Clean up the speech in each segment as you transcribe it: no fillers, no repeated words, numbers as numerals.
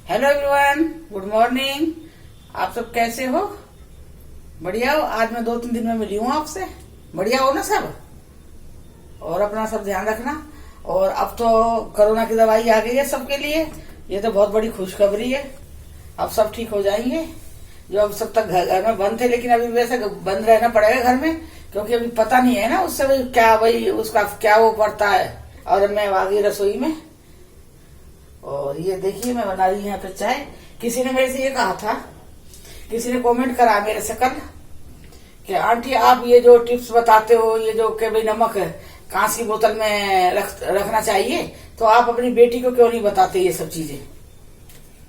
Hello everyone, good morning. आप सब कैसे हो? बढ़िया हो? आज मैं 2-3 दिन में मिली हूँ आपसे। बढ़िया हो ना सब? और अपना सब ध्यान रखना। और अब तो कोरोना की दवाई आ गई है सबके लिए। ये तो बहुत बड़ी खुशखबरी है। अब सब ठीक हो जाएंगे। जो अब सब तक घर में बंद थे, लेकिन अभी वैसे बंद रहना पड़ेगा घर में, क्योंकि अभी पता नहीं है ना उससे भाई उसका क्या वो पड़ता है। और मैं आ गई रसोई में, और ये देखिए मैं बना रही हूँ यहाँ पे चाय। किसी ने मेरे से ये कहा था, किसी ने कमेंट करा मेरे से कल कि आंटी आप ये जो टिप्स बताते हो, ये जो कि भाई नमक कांच की बोतल में रखना चाहिए, तो आप अपनी बेटी को क्यों नहीं बताते ये सब चीजें?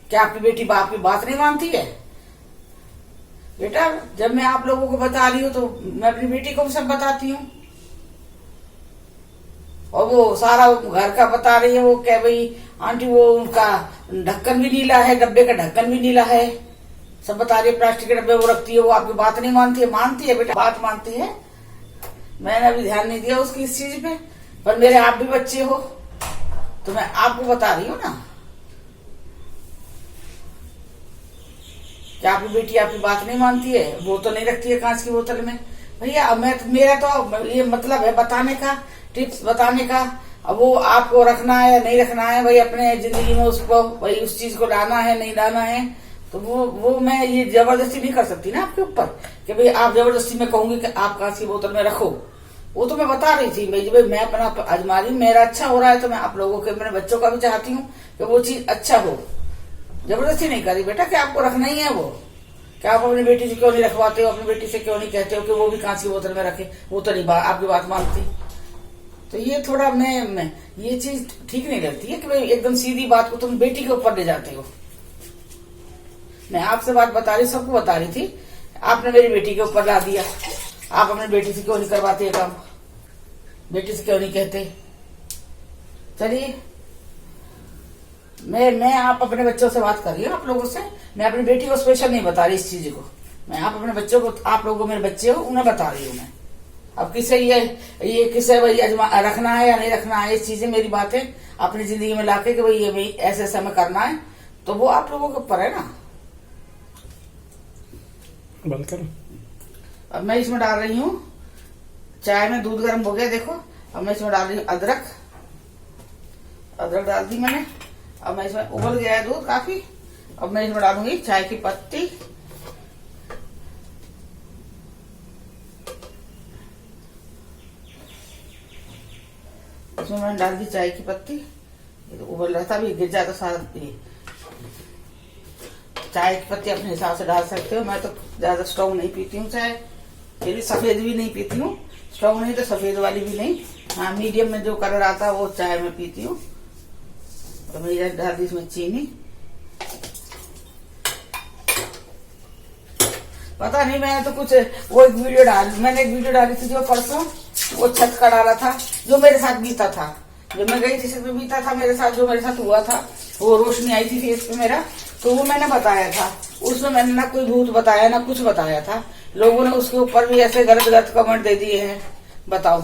क्या आपकी बेटी आपकी बात नहीं मानती है? बेटा, जब मैं आप लोगों को बता रही हूँ तो मैं अपनी बेटी को भी सब बताती हूँ। और वो सारा घर का बता रही है, वो क्या भाई आंटी वो उनका ढक्कन भी नीला है, डब्बे का ढक्कन भी नीला है, सब बता रही है। प्लास्टिक के डब्बे वो रखती है, वो आपकी बात नहीं मानती है? मानती है बेटा, बात मानती है। मैंने अभी ध्यान नहीं दिया उसकी इस चीज पे, पर मेरे आप भी बच्चे हो तो मैं आपको बता रही हूँ ना। क्या आपकी बेटी आपकी बात नहीं मानती है? बोतल नहीं रखती है कांच की बोतल में? भैया मेरा तो ये मतलब है बताने का, टिप्स बताने का। अब वो आपको रखना है या नहीं रखना है, भाई अपने जिंदगी में उसको भाई उस चीज को लाना है नहीं लाना है, तो वो मैं ये जबरदस्ती नहीं कर सकती ना आपके ऊपर कि भाई आप जबरदस्ती में कहूंगी कि आप कांच की बोतल में रखो। वो तो मैं बता रही थी भाई मैं अपना आजमा मेरा अच्छा हो रहा है, तो मैं आप लोगों के, मेरे बच्चों का भी चाहती हूँ कि वो चीज अच्छा हो। जबरदस्ती नहीं करी बेटा कि आपको रखना ही है वो। क्या आप अपनी बेटी से क्यों नहीं रखवाते हो? अपनी बेटी से क्यों नहीं कहते हो कि वो भी कांच की बोतल में रखे? वो तो नहीं आपकी बात मानती। तो ये थोड़ा मैं ये चीज ठीक नहीं लगती है कि भाई एकदम सीधी बात को तुम बेटी के ऊपर ले जाते हो। मैं आपसे बात बता रही, सबको बता रही थी, आपने मेरी बेटी के ऊपर ला दिया। आप अपनी बेटी से क्यों नहीं करवाते काम? बेटी से क्यों नहीं कहते? चलिए, मैं आप अपने बच्चों से बात कर रही हूँ, आप लोगों से। मैं अपनी बेटी को स्पेशल नहीं बता रही इस चीज को। मैं आप अपने बच्चों को, आप लोगों मेरे बच्चे हो, उन्हें बता रही हूँ मैं। अब किसे ये किसे भाई रखना है या नहीं रखना है, ये चीजें मेरी बातें अपनी जिंदगी में लाके कि भाई ये भाई ऐसे ऐसे हमें करना है, तो वो आप लोगों के ऊपर है ना। बंद करो। अब मैं इसमें डाल रही हूँ चाय में, दूध गर्म हो गया देखो। अब मैं इसमें डाल रही हूँ अदरक। अदरक डाल दी मैंने। अब मैं इसमें उबल गया है दूध काफी। अब मैं इसमें डालूंगी चाय की पत्ती। इसमें मैंने डाल दी चाय की पत्ती। ये तो उबल रहा था, अभी गिर जाता सारा। चाय की पत्ती अपने हिसाब से डाल सकते हो। मैं तो ज्यादा स्ट्रॉन्ग नहीं पीती हूँ चाय, फिर भी सफेद भी नहीं पीती हूँ। स्ट्रॉन्ग नहीं तो सफेद वाली भी नहीं, हाँ मीडियम में जो कलर आता है वो चाय में पीती हूँ। तो मैं डाल दी इसमें चीनी। पता नहीं, मैंने तो कुछ वो मैंने एक वीडियो डाली थी जो परसों, वो छत का डाला था, जो मेरे साथ बीता था, जो मैं गई थी छत बीता था मेरे साथ, जो मेरे साथ हुआ था। वो रोशनी आई थी फेस पे मेरा, तो वो मैंने बताया था। उसमें मैंने ना कोई भूत बताया ना कुछ बताया था। लोगों ने उसके ऊपर भी ऐसे गलत गलत कमेंट दे दिए हैं। बताओ,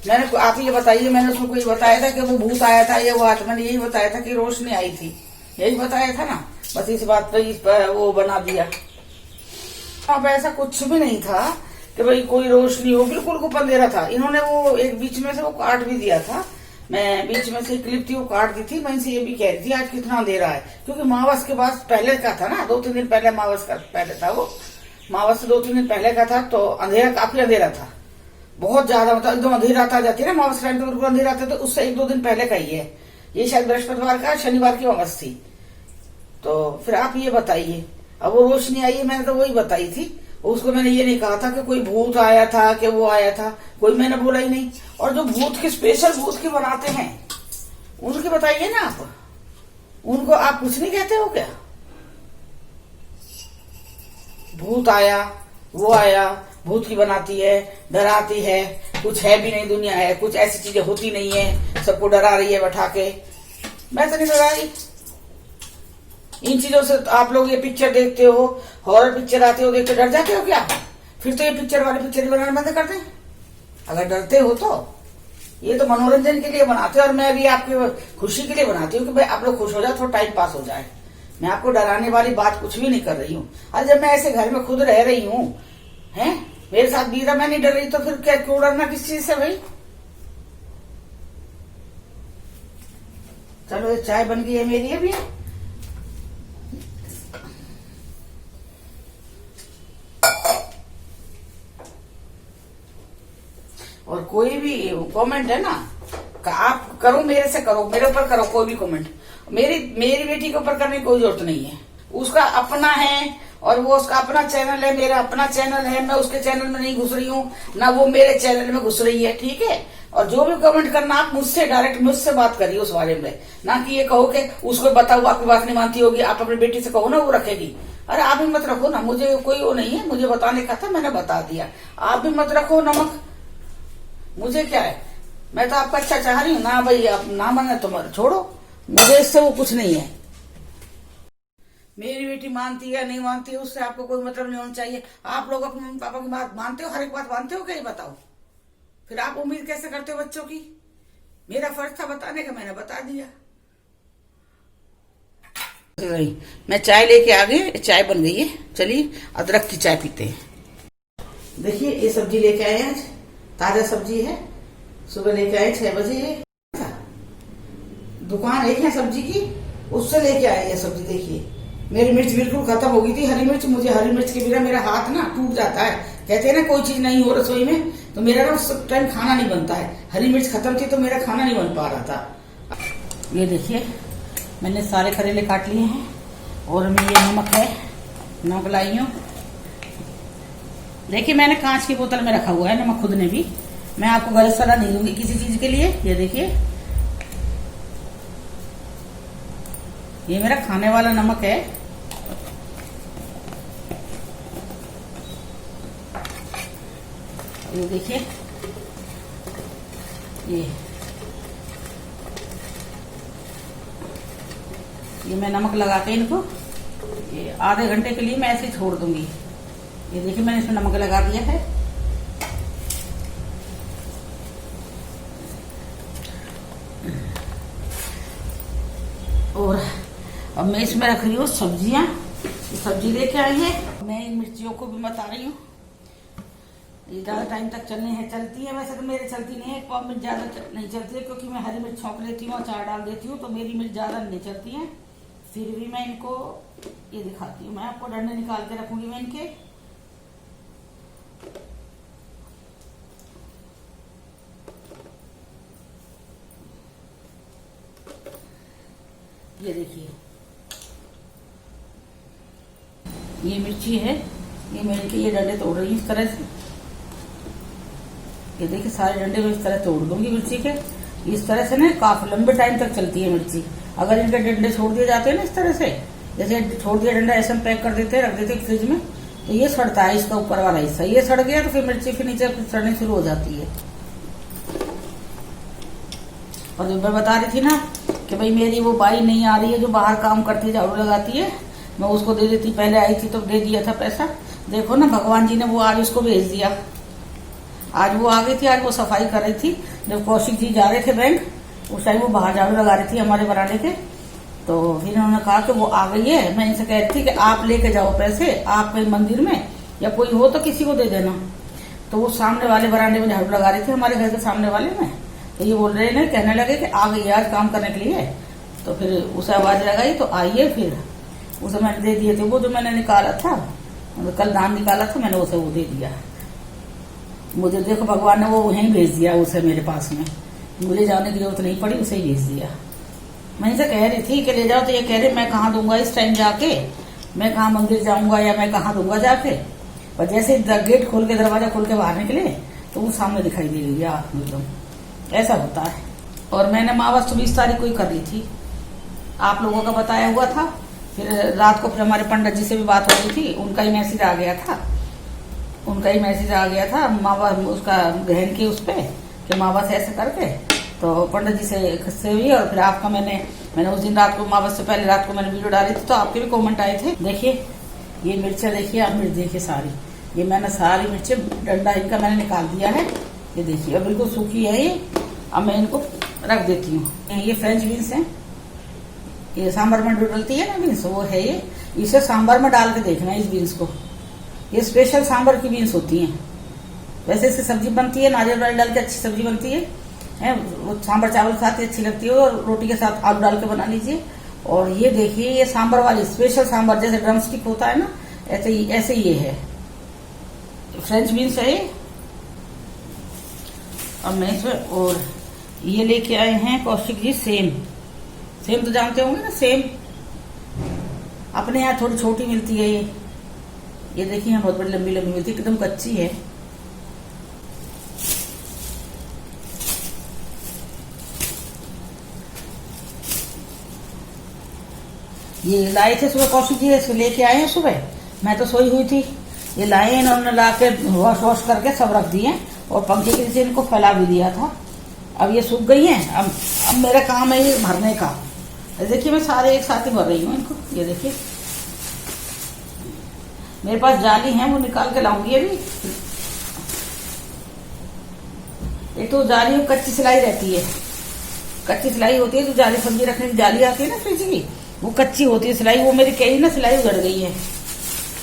मैंने आप ये बताइए, मैंने उसमें कोई बताया था कि वो भूत आया था या वो आत्मा? मैंने यही बताया था कि रोशनी आई थी, यही बताया था ना। बस इस बात पे इस पर वो बना दिया। अब ऐसा कुछ भी नहीं था कि भाई कोई रोशनी हो, बिल्कुल को अंधेरा था। इन्होंने वो एक बीच में से वो काट भी दिया था। मैं बीच में से क्लिप थी वो काट दी थी। मैं इनसे ये भी कह रही थी आज कितना अंधेरा है, क्योंकि मावस के बाद पहले का था ना, 2-3 दिन पहले मावस का पहले था। वो मावस से 2-3 दिन पहले का था, तो अंधेरा काफी अंधेरा था, बहुत ज्यादा। मतलब एकदम अंधेरा था, जाती है ना मावस टाइम तो बिल्कुल अंधेरा था। तो उससे 1-2 दिन पहले का ही है ये, शायद बृहस्पतिवार का, शनिवार की मावस थी। तो फिर आप ये बताइए, अब वो रोशनी आई है, मैंने तो वही बताई थी। उसको मैंने ये नहीं कहा था कि कोई भूत आया था कि वो आया था, कोई मैंने बोला ही नहीं। और जो भूत के स्पेशल भूत के बनाते हैं उनके बताइए ना आप, उनको आप कुछ नहीं कहते हो क्या? भूत आया, वो आया, भूत की बनाती है, डराती है, कुछ है भी नहीं दुनिया है, कुछ ऐसी चीजें होती नहीं है, सबको डरा रही है बैठा के। मैं तो नहीं डरा रही इन चीजों से। आप लोग ये पिक्चर देखते हो, हॉरर पिक्चर आते हो, देखते डर जाते हो क्या? फिर तो ये पिक्चर वाली पिक्चर बनाना बंद कर दें अगर डरते हो तो। ये तो मनोरंजन के लिए बनाते हो और मैं भी आपकी खुशी के लिए बनाती हूँ कि भाई आप लोग खुश हो जाओ, थोड़ा टाइम पास हो जाए। मैं आपको डराने वाली बात कुछ भी नहीं कर रही हूँ। अरे जब मैं ऐसे घर में खुद रह रही हूँ, हैं मेरे साथ बीता, मैं नहीं डर रही तो फिर क्या, क्यों डरना किस चीज से भाई। चलो ये चाय बन गई है मेरी अभी। और कोई भी कमेंट है ना, आप करो, मेरे से करो, मेरे ऊपर करो कोई भी कमेंट, मेरी बेटी के ऊपर करने की कोई जरूरत नहीं है। उसका अपना है और वो उसका अपना चैनल है, मेरा अपना चैनल है, मैं उसके चैनल में नहीं घुस रही हूँ, ना वो मेरे चैनल में घुस रही है, ठीक है। और जो भी कमेंट करना आप मुझसे डायरेक्ट मुझसे बात करिए उस बारे में, ना कि ये कहो कि उसको बताओ आपकी बात नहीं मानती होगी, आप अपनी बेटी से कहो ना वो रखेगी। अरे आप भी मत रखो ना, मुझे कोई वो नहीं है, मुझे बताने का था मैंने बता दिया। आप भी मत रखो नमक, मुझे क्या है, मैं तो आपका अच्छा चाह रही हूँ ना भाई, आप ना माने तो मत छोड़ो, मुझे इससे वो कुछ नहीं है। मेरी बेटी मानती है नहीं मानती है उससे आपको कोई मतलब नहीं होना चाहिए। आप लोग अपने मम्मी पापा की बात मानते हो, हर एक बात मानते हो क्या, ये बताओ। फिर आप उम्मीद कैसे करते हो बच्चों की। मेरा फर्ज था बताने का, मैंने बता दिया। मैं चाय लेके आ गई, चाय बन गई है, चलिए अदरक की चाय पीते हैं। देखिए ये सब्जी लेके आए आज, ताजा सब्जी है, सुबह लेके आए 6 बजे। ये दुकान एक है सब्जी की, उससे लेके आए ये सब्जी। देखिए मेरी मिर्च बिल्कुल खत्म हो गई थी, हरी मिर्च, मुझे हरी मिर्च के बिना मेरा हाथ ना टूट जाता है। कहते हैं ना कोई चीज नहीं हो रसोई में तो मेरा ना उस टाइम खाना नहीं बनता है। हरी मिर्च खत्म थी तो मेरा खाना नहीं बन पा रहा था। ये देखिए मैंने सारे करेले काट लिए हैं और मैं ये नमक है, नमक लाई हूँ। देखिए मैंने कांच की बोतल में रखा हुआ है नमक, खुद ने भी। मैं आपको गलत सलाह नहीं दूंगी किसी चीज के लिए। ये देखिए ये मेरा खाने वाला नमक है। ये देखिए ये मैं नमक लगा के इनको ये आधे घंटे के लिए मैं ऐसे ही छोड़ दूंगी। ये देखिए मैंने इसमें नमक लगा दिया है। और अब मैं इसमें रख रही हूँ सब्जियां, सब्जी लेके आई है। मैं इन मिर्चियों को भी बता रही हूँ, ये ज्यादा टाइम तक चलती है। वैसे तो मेरे चलती नहीं है, 1 पाव मिर्च ज्यादा नहीं चलती है क्योंकि मैं हरी मिर्च छौंक लेती हूँ, अचार डाल देती हूँ, तो मेरी मिर्च ज्यादा नहीं चलती है। फिर भी मैं इनको ये दिखाती हूँ, मैं आपको डंडे निकाल के रखूंगी मैं इनके। ये देखिए ये मिर्ची है, ये मैं इनके ये डंडे तोड़ रही हूँ इस तरह से। ये देखिए सारे डंडे में इस तरह तोड़ दूंगी मिर्ची के। इस तरह से ना काफी लंबे टाइम तक चलती है मिर्ची। अगर इनके डंडे छोड़ दिए जाते हैं ना इस तरह से, जैसे छोड़ दिया डंडा ऐसे पैक कर देते हैं, रख देते फ्रिज में, तो ये सड़ता है इसका ऊपर वाला हिस्सा। ये सड़ गया तो फिर मिर्ची फिर नीचे सड़ने शुरू हो जाती है। और जो मैं बता रही थी ना कि भाई मेरी वो बाई नहीं आ रही है जो बाहर काम करती है, झाड़ू लगाती है, मैं उसको दे देती। पहले आई थी तो दे दिया था पैसा। देखो ना भगवान जी ने वो आज उसको भेज दिया। आज वो आ गई थी, आज वो सफाई कर रही थी। जब कौशिक जी जा रहे थे बैंक, उस टाइम वो बाहर झाड़ू लगा रही थी हमारे बरामदे के। तो फिर उन्होंने कहा कि वो आ गई है। मैं इनसे कह रही थी कि आप लेके जाओ पैसे, आप कहीं मंदिर में या कोई हो तो किसी को दे देना। तो वो सामने वाले बरामदे में झाड़ू लगा रही थी, हमारे घर के सामने वाले में। तो ये बोल रहे हैं, कहने लगे कि आ गई है आज काम करने के लिए। तो फिर उसे आवाज लगाई तो आइए। फिर उसे मैंने दे दिए थे वो जो मैंने निकाला था, कल दान निकाला था मैंने, उसे वो दे दिया। मुझे देखो भगवान ने वो वहीं भेज दिया उसे मेरे पास में, मुझे जाने की जरूरत नहीं पड़ी, उसे ही भेज दिया। मैं इनसे कह रही थी कि ले जाओ, तो ये कह रहे मैं कहाँ दूंगा इस टाइम जाके, मैं कहाँ मंदिर जाऊंगा या मैं कहाँ दूंगा जाके। और जैसे गेट खोल के दरवाजा खोल के बाहर निकले तो वो सामने दिखाई दे रही है एकदम। ऐसा होता है। और मैंने मावस 20 तारीख को ही कर ली थी, आप लोगों का बताया हुआ था। फिर रात को फिर हमारे पंडित जी से भी बात हो रही थी, उनका ही मैसेज आ गया था मावा उसका बहन की उस पे कि मावा से ऐसे करके। तो पंडित जी से भी और फिर आपका मैंने उस दिन रात को, मावस से पहले रात को मैंने वीडियो डाली थी, तो आपके भी कमेंट आए थे। देखिए ये मिर्चें देखिए, आप मिर्च देखिए सारी, ये मैंने सारी मिर्चें डंडा इनका मैंने निकाल दिया है। ये देखिए और बिल्कुल सूखी है ये, अब मैं इनको रख देती हूँ। ये फ्रेंच बीन्स है, ये सांभर में डलती है ना बीन्स, वो है ये। इसे सांभर में डाल के देखना इस बीन्स को, ये स्पेशल सांभर की बीन्स होती हैं। वैसे इसकी सब्जी बनती है, नारियल वाली डाल के अच्छी सब्जी बनती है, वो सांभर चावल के साथ ही अच्छी लगती है, और रोटी के साथ आलू डाल के बना लीजिए। और ये देखिए, ये सांभर वाली स्पेशल सांभर, जैसे ड्रम स्टिक होता है ना, ऐसे ये है, फ्रेंच बीन्स है ये। अब मैं इसमें, और ये लेके आए हैं कौशिक जी सेम तो जानते होंगे ना, सेम अपने यहाँ थोड़ी छोटी मिलती है ये देखिए, यहाँ बहुत बड़ी लंबी लंबी मिलती है, एकदम कच्ची है। ये लाए थे सुबह कौशिक जी, इसको लेके आए हैं सुबह, मैं तो सोई हुई थी। ये लाए, इन्होंने ला के वॉश करके सब रख दिए, और पंखे के नीचे इनको फैला भी दिया था। अब ये सूख गई हैं। अब मेरा काम है ये भरने का। देखिए, मैं सारे एक साथ ही भर रही हूँ इनको। ये देखिए, मेरे पास जाली है, वो निकाल के लाऊंगी अभी। एक तो जाली में कच्ची सिलाई रहती है, कच्ची सिलाई होती है, जो जाली सब्जी रखने की जाली आती है ना फ्रिज की, वो कच्ची होती है सिलाई। वो मेरी कई ना सिलाई उगड़ गई है,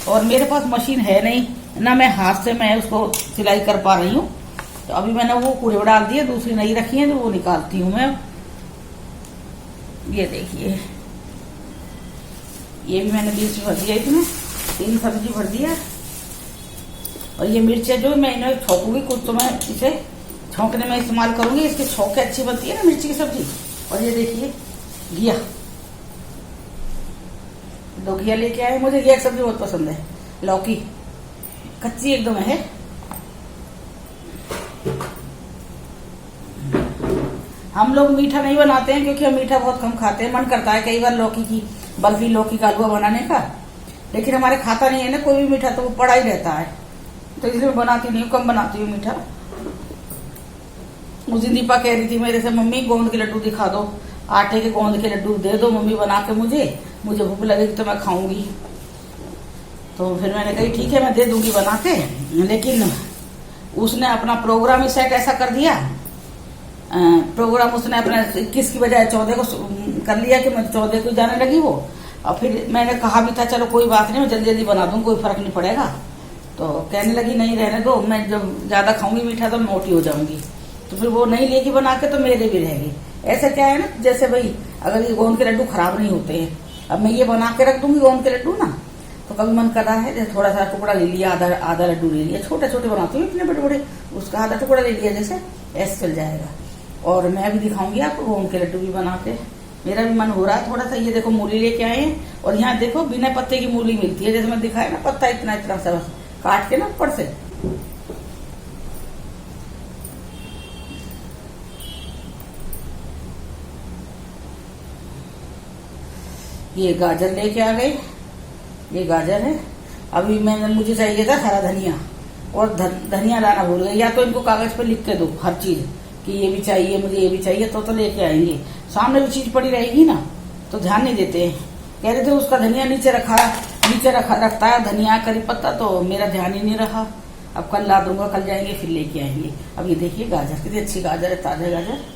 और मेरे पास मशीन है नहीं ना, मैं हाथ से मैं उसको सिलाई कर पा रही हूँ। तो अभी मैंने वो कूड़े में डाल दिए, दूसरी नहीं रखी है, तो वो निकालती हूँ मैं। ये देखिए, ये भी मैंने बीच में भर दिया, इसमें 3 सब्जी भर दिया। और ये मिर्चें जो मैं इन्हें छौंकूंगी कुछ, तो मैं इसे छौंकने में इस्तेमाल करूंगी। इसकी छौंके अच्छी बनती है ना मिर्ची की सब्जी। और ये देखिए, घिया, 2 घिया लेके आए। मुझे घिया की सब्जी बहुत पसंद है। लौकी कच्ची एकदम है। हम लोग मीठा नहीं बनाते हैं, क्योंकि हम मीठा बहुत कम खाते हैं। मन करता है कई बार लौकी की बर्फी, लौकी का हलवा बनाने का, लेकिन हमारे खाता नहीं है ना कोई भी मीठा, तो वो पड़ा ही रहता है, तो इसलिए मैं बनाती नहीं हूँ, कम बनाती हूँ मीठा। उस दिन दीपा कह रही थी मेरे से, मम्मी गोंद के लड्डू दिखा दो, आटे के गोंद के लड्डू दे दो मम्मी बना के, मुझे भूख लगेगी तो मैं खाऊंगी। तो फिर मैंने कही ठीक है, मैं दे दूंगी बना के। लेकिन उसने अपना प्रोग्राम ही सेट ऐसा कर दिया, प्रोग्राम उसने अपना 21 की बजाय 14 को कर लिया, कि मैं 14 को जाने लगी वो। और फिर मैंने कहा भी था चलो कोई बात नहीं, मैं जल्दी जल्दी बना दूं, कोई फर्क नहीं पड़ेगा। तो कहने लगी नहीं रहने दो, मैं जब ज्यादा खाऊंगी मीठा तो मोटी हो जाऊंगी। तो फिर वो नहीं लेगी बना के, तो मेरे भी रहेगी। ऐसा क्या है ना, जैसे भाई अगर ये गोंद के लड्डू खराब नहीं होते हैं, अब मैं ये बना के रख दूंगी गोंद के लड्डू ना, तो कभी मन कर रहा है जैसे थोड़ा सा टुकड़ा ले लिया, आधा लड्डू ले लिया, छोटे छोटे बनाती हूँ इतने बड़े बड़े, उसका आधा टुकड़ा ले लिया, जैसे ऐसे चल जाएगा। और मैं भी दिखाऊंगी आपको गोंद के लड्डू भी बना के। मेरा भी मन हो रहा है थोड़ा सा। ये देखो मूली लेके आए हैं, और यहाँ देखो बिना पत्ते की मूली मिलती है, जैसे मैं दिखाया ना, पत्ता इतना इतना सा बस काट के ना ऊपर से। ये गाजर लेके आ गए, ये गाजर है। अभी मुझे चाहिए था हरा धनिया, और धनिया लाना भूल गई। या तो इनको कागज पे लिख के दो हर चीज, कि ये भी चाहिए मुझे, ये भी चाहिए, तो लेके आएंगे। सामने भी चीज पड़ी रहेगी ना, तो ध्यान नहीं देते हैं। कह रहे थे उसका धनिया नीचे रखता है धनिया करी पत्ता, तो मेरा ध्यान ही नहीं रहा। अब कल ला दूंगा, कल जाएंगे फिर लेके आएंगे। अब ये देखिए गाजर, कितनी अच्छी गाजर है, ताजा गाजर।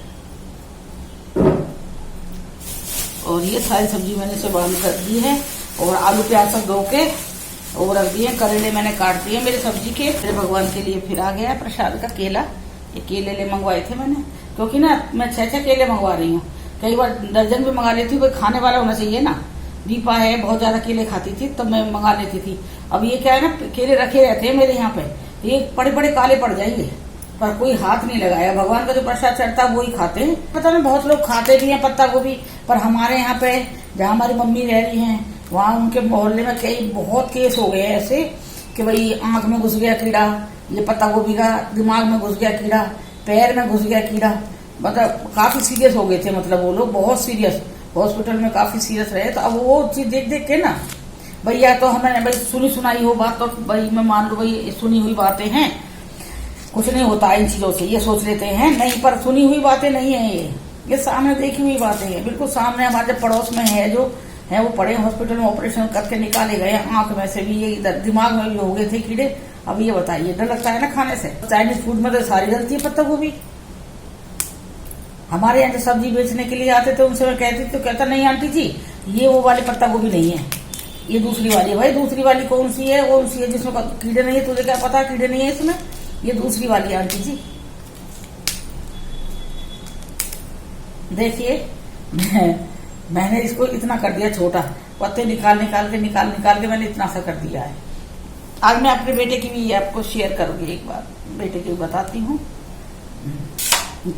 और ये सारी सब्जी मैंने इसे बंद कर दी है, और आलू प्याज सब धो के वो रख दिए। करेले मैंने काट दिए मेरे सब्जी के। मेरे भगवान के लिए फिर आ गया प्रसाद का केला। ये केले मंगवाए थे मैंने, क्योंकि ना मैं 6 केले मंगवा रही हूँ। कई बार दर्जन भी मंगा लेती हूँ, कोई खाने वाला होना चाहिए ना। दीपा है बहुत ज्यादा केले खाती थी, तब मैं मंगा लेती थी। अब ये क्या है ना, केले रखे रहते हैं मेरे यहाँ पे, ये बड़े बड़े काले पड़ जाएंगे, पर कोई हाथ नहीं लगाया। भगवान का जो प्रसाद चढ़ता है वो ही खाते हैं। पता नहीं बहुत लोग खाते भी हैं पत्ता गोभी, पर हमारे यहाँ पे जहाँ हमारी मम्मी रह रही हैं, वहाँ उनके मोहल्ले में बहुत केस हो गए हैं ऐसे, कि भाई आंख में घुस गया कीड़ा, ये पत्ता गोभी का, दिमाग में घुस गया कीड़ा, पैर में घुस गया कीड़ा। मतलब काफी सीरियस हो गए थे, मतलब वो लोग बहुत सीरियस, हॉस्पिटल में काफी सीरियस रहे। तो अब वो चीज देख देख के ना, भैया तो हमें भाई सुनी सुनाई हो बात, तो भाई मैं मान लो भाई सुनी हुई बातें हैं, कुछ नहीं होता इन चीजों से, ये सोच लेते हैं। नहीं, पर सुनी हुई बातें नहीं है, ये सामने देखी हुई बातें हैं, बिल्कुल सामने। हमारे पड़ोस में है जो है, वो पड़े हॉस्पिटल में ऑपरेशन करके निकाले गए, आंख में से भी, ये इधर दिमाग में भी हो गए थे कीड़े। अब ये बताइए, डर लगता है ना खाने से। चाइनीज फूड में तो सारी डलती है पत्ता गोभी, हमारे यहाँ जो सब्जी बेचने के लिए आते थे उनसे मैं कहती थी तो कहता नहीं आंटी जी ये वो वाली पत्ता गोभी नहीं है, ये दूसरी वाली है। भाई दूसरी वाली कौन सी है जिसमें कीड़े नहीं है, तुझे क्या पता कीड़े नहीं है इसमें, ये दूसरी वाली है आंटी जी। देखिए मैंने इसको इतना कर दिया छोटा, पत्ते निकाल के मैंने इतना सा कर दिया है। आज मैं अपने बेटे की भी आपको शेयर करूंगी, एक बार बेटे की बताती हूँ।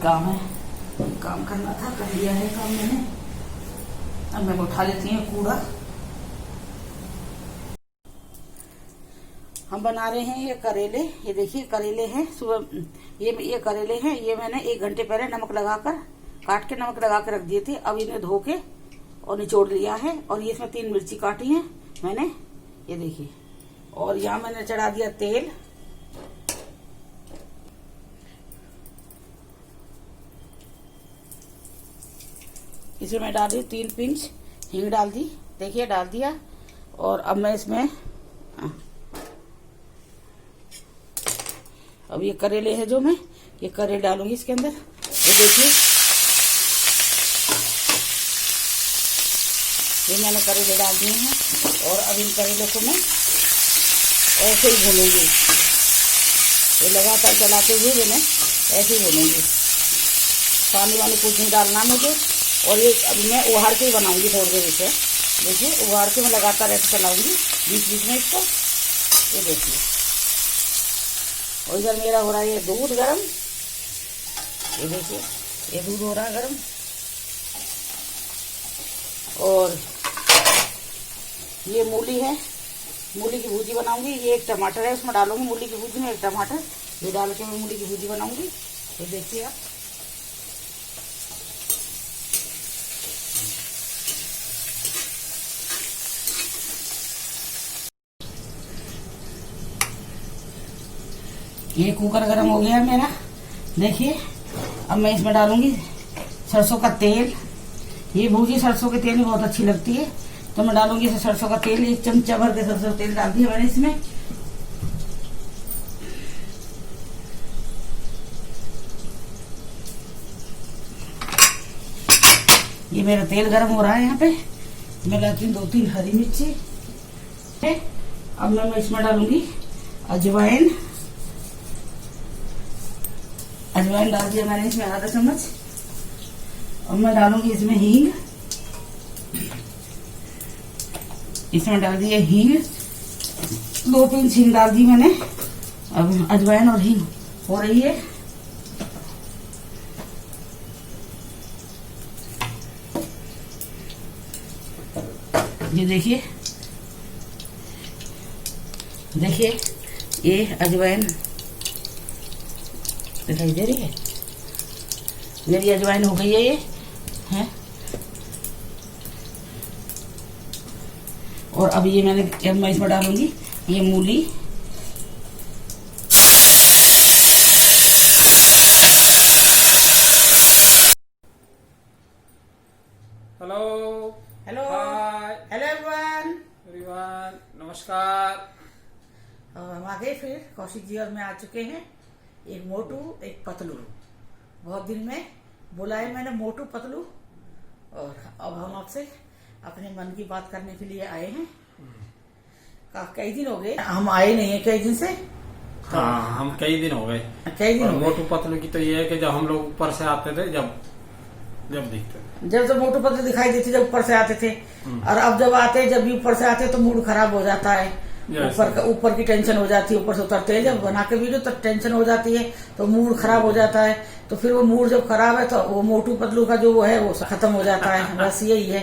काम है, काम करना था, कर लिया है काम मैंने। अब मैं उठा लेती हूँ कूड़ा। हम बना रहे हैं ये करेले, ये देखिए करेले हैं। सुबह ये करेले हैं, ये मैंने 1 घंटे पहले नमक लगाकर काट के नमक लगा के रख दिए थे। अब इन्हें धो के और निचोड़ लिया है। और ये इसमें 3 मिर्ची काटी है मैंने, ये देखिए। और यहाँ मैंने चढ़ा दिया तेल। इसमें मैं डाल दी 3 पिंच हींग डाल दी, देखिए डाल दिया। और अब मैं इसमें अब ये करेले है जो मैं ये करेले डालूंगी इसके अंदर, ये देखिए। ये मैंने करेले डाल दिए हैं। और अब इन करेले को मैं ऐसे ही भूनूंगी, ये लगातार चलाते हुए मैंने ऐसे ही भूनूंगी। पानी वानी कुछ नहीं डालना मुझे। और ये अभी मैं उबार के ही बनाऊंगी थोड़ी देर इसे, देखिए उबार के मैं लगातार ऐसे चलाऊंगी बीच बीच में इसको, ये देखिए। और इधर मेरा हो रहा है ये दूध गरम, ये देखिए ये दूध हो रहा है गरम। और ये मूली है, मूली की भुजी बनाऊंगी। ये 1 टमाटर है उसमें डालूंगी, मूली की भुजी में 1 टमाटर ये डाल के मैं मूली की भुजी बनाऊंगी। ये देखिए आप, ये कुकर गरम हो गया है मेरा, देखिए। अब मैं इसमें डालूंगी सरसों का तेल। ये भुजी सरसों के तेल में बहुत अच्छी लगती है, तो मैं डालूंगी इसे सरसों का तेल। 1 चमचा भर के सरसों का तेल डाल दिया मैंने इसमें। ये मेरा तेल गरम हो रहा है। यहाँ पे मैं डालती हूँ 2-3 हरी मिर्ची। अब मैं इसमें डालूंगी अजवाइन। अजवाइन डाल दिया मैंने इसमें आधा चम्मच। और मैं डालूंगी इसमें हींग, इसमें डाल दिया हींग, 2 पिंच हींग डाल दी मैंने। अब अजवाइन और हींग हो रही है। ये देखिए, देखिए ये अजवाइन दिखाई दे रही है, मेरी अजवाइन हो गई है ये है। और अब ये मैं इसमें डालूंगी ये मूली। Hello hello hi hello everyone, नमस्कार। हम आ गए फिर, कौशिक जी और मैं आ चुके हैं। एक मोटू एक पतलू, बहुत दिन में बुलाए मैंने मोटू पतलू। और अब हम आपसे अपने मन की बात करने के लिए आए हैं। कई दिन हो गए हम आए नहीं है, कई दिन से। हाँ, हम कई दिन हो गए। मोटू पतलू की तो ये है कि जब हम लोग ऊपर से आते थे, जब दिखते थे, जब तो मोटू पतलू दिखाई देती जब ऊपर से आते थे। और अब जब भी ऊपर से आते तो मूड खराब हो जाता है। ऊपर की टेंशन हो जाती है, ऊपर से उतरते हैं जब बना के वीडियो तो टेंशन हो जाती है, तो मूड खराब हो जाता है। तो फिर वो मूड जब खराब है तो वो मोटू पतलू का जो वो है वो खत्म हो जाता है। बस यही है।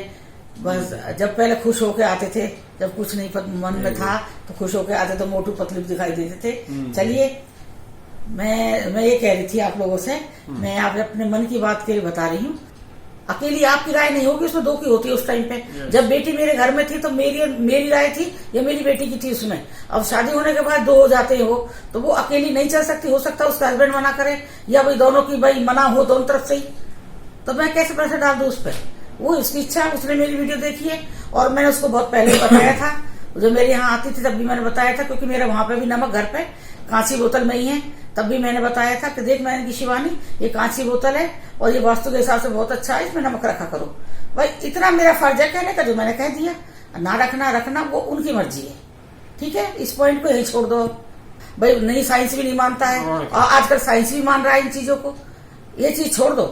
बस जब पहले खुश होके आते थे, जब कुछ नहीं मन में था तो खुश होके आते तो मोटू पतलू दिखाई देते थे। चलिए, मैं ये कह रही थी आप लोगों से, मैं आप अपने मन की बात के लिए बता रही हूँ। अकेली आपकी राय नहीं होगी, उसमें 2 की होती है। उस टाइम पे जब बेटी मेरे घर में थी तो मेरी राय थी या मेरी बेटी की थी उसमें। अब शादी होने के बाद 2 हो जाते हो तो वो अकेली नहीं चल सकती। हो सकता है उसका हस्बैंड मना करे या भाई दोनों की भाई मना हो दोनों तरफ से ही, तो मैं कैसे पैसे डाल दूं उस पर। वो उसकी इच्छा, उसने मेरी वीडियो देखी है। और मैंने उसको बहुत पहले बताया था, जब मेरे यहाँ आती थी तब भी मैंने बताया था, क्योंकि मेरे वहां पे भी नमक घर पे कांच की बोतल में ही है। तब भी मैंने बताया था कि देख मैंने की शिवानी, ये कांच की बोतल है और ये वास्तु के हिसाब से बहुत अच्छा है, इसमें नमक रखा करो। भाई इतना मेरा फर्ज है कहने का, जो मैंने कह दिया। ना रखना वो उनकी मर्जी है, ठीक है। इस पॉइंट को यही छोड़ दो। भाई नहीं, साइंस भी नहीं मानता है और आजकल साइंस भी मान रहा है इन चीजों को। ये चीज छोड़ दो,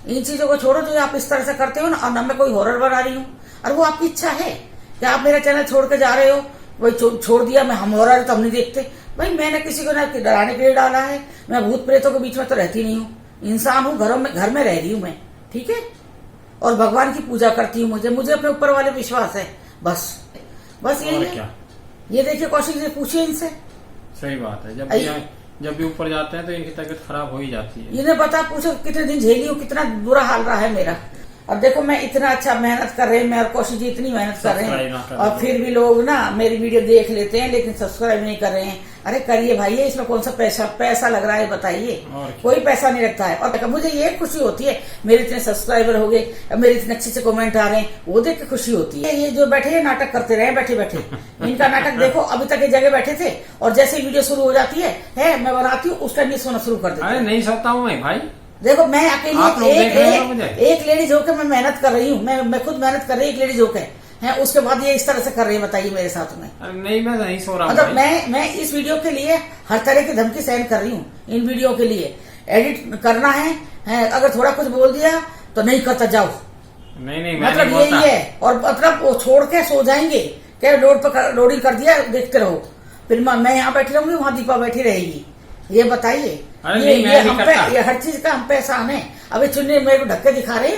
इन चीजों को छोड़ो जो आप इस तरह से करते हो ना। और ना मैं कोई हॉरर बना रही हूँ, और वो आपकी इच्छा है कि आप मेरा चैनल छोड़ के जा रहे हो। वही छोड़ दिया, मैं हम हॉरर तो हम नहीं देखते। भाई मैंने किसी को ना डराने के लिए डाला है, मैं भूत प्रेतों के बीच में तो रहती नहीं हूँ, इंसान हूँ, घर में रह रही हूँ मैं, ठीक है। और भगवान की पूजा करती हूँ, मुझे अपने ऊपर वाले विश्वास है, बस यही है। ये देखिए कौशिक जी, पूछिए इनसे। सही बात है, जब भी ऊपर जाते हैं तो इनकी तबीयत खराब हो ही जाती है। इन्हें पता, पूछो कितने दिन झेली हूँ, कितना बुरा हाल रहा है मेरा। अब देखो मैं इतना अच्छा मेहनत कर रहे हैं, मैं और कौशिक जी इतनी मेहनत कर रहे हैं, और फिर भी लोग ना मेरी वीडियो देख लेते हैं लेकिन सब्सक्राइब नहीं कर रहे हैं। अरे करिए भाई, इसमें कौन सा पैसा लग रहा है बताइए? कोई पैसा नहीं लगता है। और मुझे ये खुशी होती है मेरे इतने सब्सक्राइबर हो गए, मेरे इतने अच्छे से कमेंट आ रहे हैं, वो देख के खुशी होती है। ये जो बैठे नाटक करते रहे बैठे बैठे, इनका नाटक देखो। अभी तक एक जगह बैठे थे और जैसे वीडियो शुरू हो जाती है मैं बनाती हूँ, उस टाइम ये सोना शुरू कर देते हैं। नहीं सोता हूँ मैं भाई। देखो मैं अकेली एक लेडीज होकर मैं मेहनत कर रही हूँ, मैं खुद मेहनत कर रही हूँ, एक लेडीज होकर है, उसके बाद ये इस तरह से कर रही है, बताइए मेरे साथ में। नहीं मैं नहीं सो रहा हूँ। मतलब मैं इस वीडियो के लिए हर तरह की धमकी सहन कर रही हूँ। इन वीडियो के लिए एडिट करना है, अगर थोड़ा कुछ बोल दिया तो नहीं करता जाओ। नहीं मतलब यही है। और मतलब वो छोड़ के सो जाएंगे, क्या लोडिंग कर दिया, देखते रहो। फिर मैं यहाँ बैठी रहूंगी, वहाँ दीपा बैठी रहेगी। ये बताइए, ये हर चीज का हम पे एहसान है। अभी चुन्नी मेरे को ढक्के दिखा रहे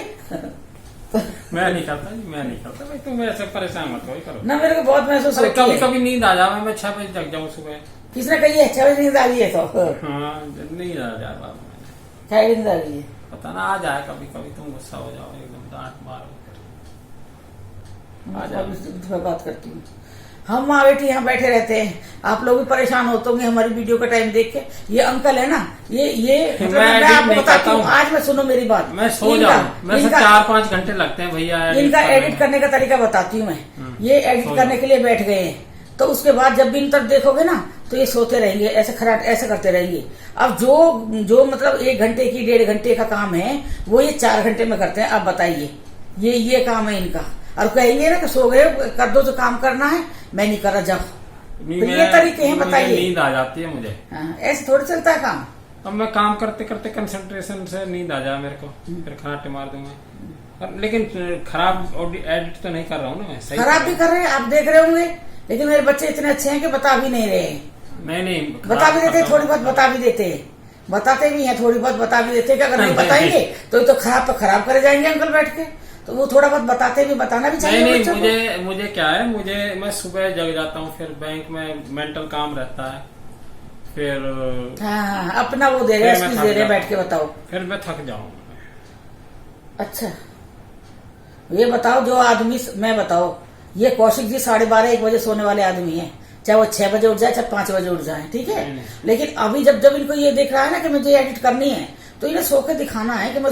मैं नहीं करता भाई, तुम ऐसे परेशान मत करो ना। मेरे को बहुत महसूस होता है, कभी नींद आ जाए, मैं 6 बजे जग जाऊँ सुबह। किसने कही है 6 बजे नींद आ गई है? तो नींद आ जाए बाबा, 6 बजे नींद आ गई है, पता ना आ जाए कभी तुम गुस्सा हो जाओ, एकदम डांट मारो। बात करती हूँ, हम माँ बेटी यहाँ बैठे रहते हैं, आप लोग भी परेशान होते होंगे हमारी वीडियो का टाइम देख के। ये अंकल है ना, ये मतलब मैं आपको बताती हूँ, आज मैं सुनो मेरी बात, मैं सो जाऊँ, मैं 4-5 घंटे लगते हैं भैया। इनका एडिट करने का तरीका बताती हूँ मैं। ये एडिट करने के लिए बैठ गए हैं, तो उसके बाद जब भी इन तक देखोगे ना तो ये सोते रहेंगे, ऐसे करते रहेंगे। अब जो मतलब 1 घंटे की 1.5 घंटे का काम है वो ये 4 घंटे में करते हैं। अब बताइए, ये काम है इनका। और कहेंगे ना कि सो गए, कर दो जो काम करना है, मैं नहीं कर रहा, जाओ। तो ये तरीके हैं, बताइए। नींद आ जाती है मुझे। ऐसे थोड़ी चलता है काम। अब मैं काम करते करते कंसंट्रेशन से नींद आ जाए मेरे को, फिर खराटे मार दूंगा। लेकिन खराब एडिट तो नहीं कर रहा हूँ ना मैं, सही खराब भी कर रहे हैं, आप देख रहे होंगे। लेकिन मेरे बच्चे इतने अच्छे हैं कि बता भी नहीं रहे हैं। नहीं बता भी देते, थोड़ी बहुत बता भी देते हैं, बताते भी हैं, थोड़ी बहुत बता भी देते हैं कि अगर नहीं बताएंगे तो खराब करे जाएंगे अंकल बैठ के। तो वो थोड़ा बहुत बताते भी, बताना भी चाहिए। नहीं मुझे क्या है, मैं सुबह जग जाता हूँ, फिर बैंक में मेंटल काम रहता है, फिर हाँ अपना वो दे रहे बैठ के, बताओ। फिर मैं थक जाऊँ। अच्छा ये बताओ, जो आदमी मैं बताओ, ये कौशिक जी 12:30-1 बजे सोने वाले आदमी है, चाहे वो 6 बजे उठ जाए, चाहे 5 बजे उठ जाए, ठीक है। लेकिन अभी जब इनको ये देख रहा है ना कि मुझे एडिट करनी है, तो इन्हें सो के दिखाना है कि मैं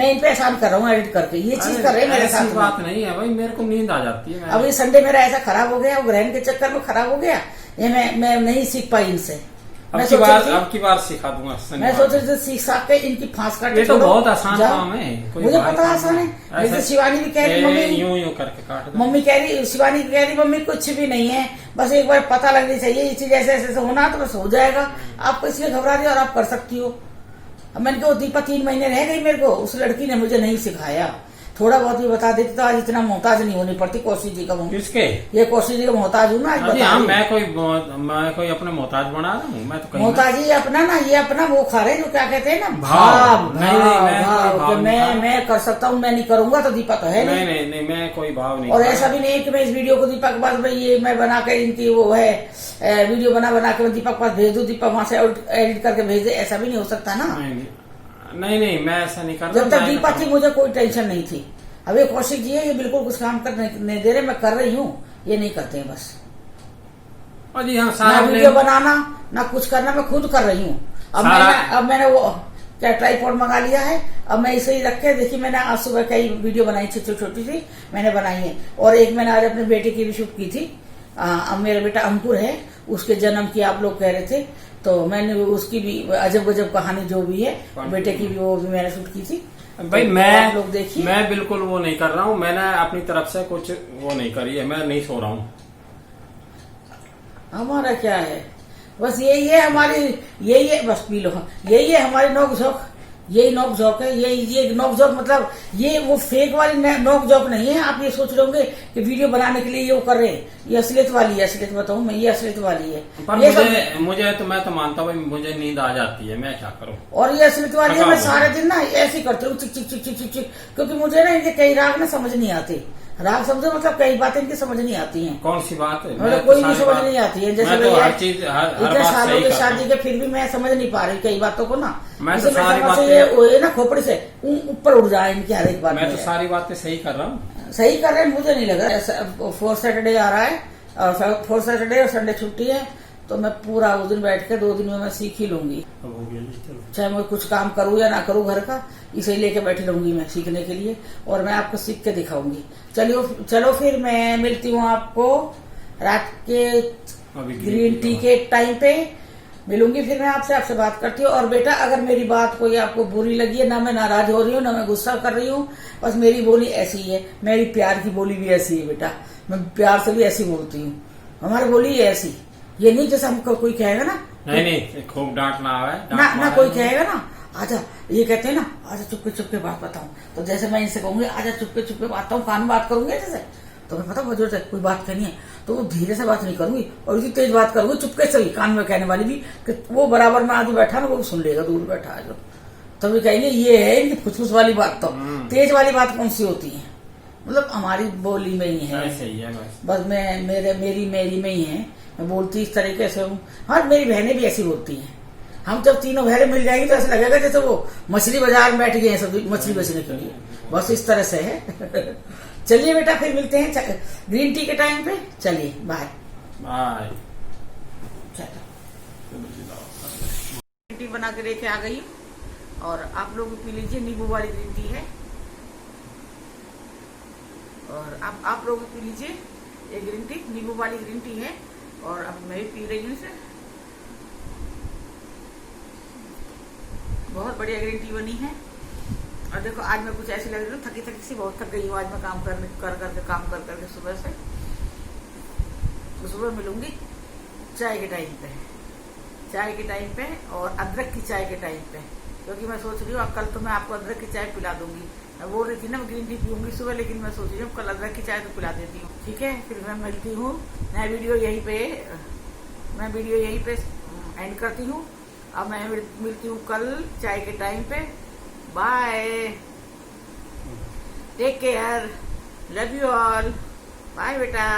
इन पे एहसान कर रहा हूँ एडिट करके। ये चीज कर रहे हैं मेरे साथ। बात नहीं है भाई, मेरे को नींद आ जाती है। अभी संडे मेरा ऐसा खराब हो गया, वो ग्रहण के चक्कर में खराब हो गया, ये मैं नहीं सीख पाई इनसे। अब की बार सिखा दूंगा। मैं सोच रही थी सीख के इनकी फांस काट। ये तो बहुत आसान काम है, मुझे पता आसान है। जैसे शिवानी भी कह रही, मम्मी यूं करके काट दो। मम्मी कह रही, शिवानी कह रही, मम्मी कुछ भी नहीं है, बस एक बार पता लगनी चाहिए, ये चीज ऐसे होना तो बस हो जाएगा। आप इसलिए घबरा रही हो और आप कर सकती हो। अब मैंने कहा दीपा 3 महीने रह गई मेरे को, उस लड़की ने मुझे नहीं सिखाया। थोड़ा बहुत भी बता देती तो आज इतना मोहताज नहीं होनी पड़ती। कौशिक जी का किसके? ये कौशिक जी का मोहताज हूँ ना आज। मैं कोई अपने मोहताज बना रहा हूँ? मैं तो मोहताजी अपना ना, ये अपना वो खा रहे जो क्या कहते हैं ना, भाव। मैं कर सकता हूँ, मैं नहीं करूंगा तो दीपा तो है नहीं, मैं कोई भाव नहीं। और ऐसा भी नहीं कि मैं इस वीडियो को दीपा के पास भाई ये मैं बना कर इनकी वो है वीडियो बना के मैं दीपा के पास भेज दूं, दीपा वहां से एडिट करके भेज दे, ऐसा भी नहीं हो सकता ना। नहीं मैं ऐसा नहीं करता। जब तक दीपा थी मुझे कोई टेंशन नहीं थी। अब ये कौशिक जी है, ये बिल्कुल कुछ काम करने नहीं दे रहे, मैं कर रही हूँ, ये नहीं करते हैं बस। और जी हाँ, ना वीडियो बनाना ना कुछ करना, मैं खुद कर रही हूँ। अब मैंने वो क्या ट्राइपॉड मंगा लिया है, अब मैं इसे ही रख के देखिए। मैंने आज सुबह कई वीडियो बनाई छोटी सी मैंने बनाई है, और एक मैंने आज अपने बेटे की भी शूट की थी। अब मेरा बेटा अंकुर है, उसके जन्म की आप लोग कह रहे थे, तो मैंने उसकी भी अजब गजब कहानी जो भी है बेटे की भी, वो भी मैंने शूट की थी भाई। तो मैं आप लोग देखिए। मैं बिल्कुल वो नहीं कर रहा हूँ, मैंने अपनी तरफ से कुछ वो नहीं करी है, मैं नहीं सो रहा हूँ। हमारा क्या है, बस यही है हमारी, यही है, बस पी लो, यही है हमारी नोक झोंक, यही नोक झोंक है, ये नोक झोंक मतलब ये वो फेक वाली नोक झोंक नहीं है। आप ये सोच रहे होंगे कि वीडियो बनाने के लिए ये वो कर रहे हैं, ये असलियत वाली है, असलियत बताऊं मैं, ये असलियत वाली है। पर ये मुझे तो मैं तो मानता हूँ मुझे नींद आ जाती है, मैं क्या करूँ। और ये असलियत वाली है, मैं सारे दिन ना ऐसे ही करती हूँ, चिक चिक चिक चिक चिक चिक, क्योंकि मुझे ना इनके कई राग ना समझ नहीं आते। राग समझो मतलब कई बातें इनकी समझ नहीं आती हैं। कौन सी बात है, मतलब कोई भी समझ नहीं आती है। जैसे मैं तो हर चीज हर इतने बात सालों सही के करता शादी हूँ। के फिर भी मैं समझ नहीं पा रही कई बातों को ना। मैं तो इसलिए सारी समझ से बातें ये ना खोपड़ी से ऊपर उड़ जाए इनकी हर एक बात मैं में। तो सारी बातें सही कर रहा हूँ। सही कर रहे हैं, मुझे नहीं लग रहा। 4 सैटरडे आ रहा है और 4 सैटरडे और संडे छुट्टी है, तो मैं पूरा उस दिन बैठ के 2 दिन में मैं सीख ही लूंगी। चाहे मैं कुछ काम करूँ या ना करूँ घर का, इसे लेके बैठी रहूंगी मैं सीखने के लिए, और मैं आपको सीख के दिखाऊंगी। चलो फिर मैं मिलती हूँ आपको रात के ग्रीन टी के टाइम पे मिलूंगी। फिर मैं आपसे बात करती हूँ। और बेटा अगर मेरी बात कोई आपको बुरी लगी है, ना मैं नाराज हो रही हूँ, ना मैं गुस्सा कर रही हूँ, बस मेरी बोली ऐसी ही है, मेरी प्यार की बोली भी ऐसी है बेटा, मैं प्यार से भी ऐसी बोलती हूँ, हमारी बोली है ऐसी। ये नहीं जैसे हमको कोई कहेगा ना, नहीं खूब डांट ना आवे ना कोई कहेगा ना आजा, ये कहते हैं ना आजा चुपके चुपके बात बताऊं, तो जैसे मैं इनसे कहूंगी आजा चुपके चुपके बात बताऊं, कान में बात करूंगी जैसे, तो मैं पता मुझे कोई बात कहनी है तो वो धीरे से बात नहीं करूंगी और इतनी तेज बात करूंगी चुपके से ही, कान में कहने वाली भी, कि वो बराबर में आगे बैठा ना वो सुन लेगा, दूर बैठा है जो, तो वे कहेंगे ये है इनकी फुसफुस वाली बात। तो तेज वाली बात कौन सी होती है, मतलब हमारी बोली में ही है, सही है बस मैं मेरी में ही है, मैं बोलती इस तरीके से हूँ। हाँ मेरी बहनें भी ऐसी बोलती हैं, हम जब तीनों बहनें मिल जाएंगी तो ऐसा लगेगा जैसे वो मछली बाजार में बैठ गए हैं सब मछली बेचने के लिए, बस इस तरह से है। चलिए बेटा फिर मिलते हैं ग्रीन टी के टाइम पे, चलिए बाय बाय। ग्रीन टी बना के लेके आ गई हूँ और आप लोग पी लीजिए, नींबू वाली ग्रीन टी है, और आप लोग पी लीजिए ये ग्रीन टी, नींबू वाली ग्रीन टी है, और अब मैं भी पी रही हूँ इसे। बहुत बढ़िया ग्रीन टी बनी है। और देखो आज मैं कुछ ऐसी लग रही हूँ थकी सी, बहुत थक गई हूँ आज मैं काम करके सुबह से। तो सुबह मिलूंगी चाय के टाइम पे और अदरक की चाय के टाइम पे, क्योंकि मैं सोच रही हूँ कल तो मैं आपको अदरक की चाय पिला दूंगी। मैं बोल रही थी ना मैं ग्रीन टी पीऊंगी सुबह, लेकिन मैं सोच रही हूँ कल अदरक की चाय तो पिला देती हूँ। ठीक है, फिर मैं मिलती हूँ, मैं वीडियो यहीं पे एंड करती हूँ। अब मैं मिलती हूँ कल चाय के टाइम पे। Bye, take care, love you all, bye बेटा।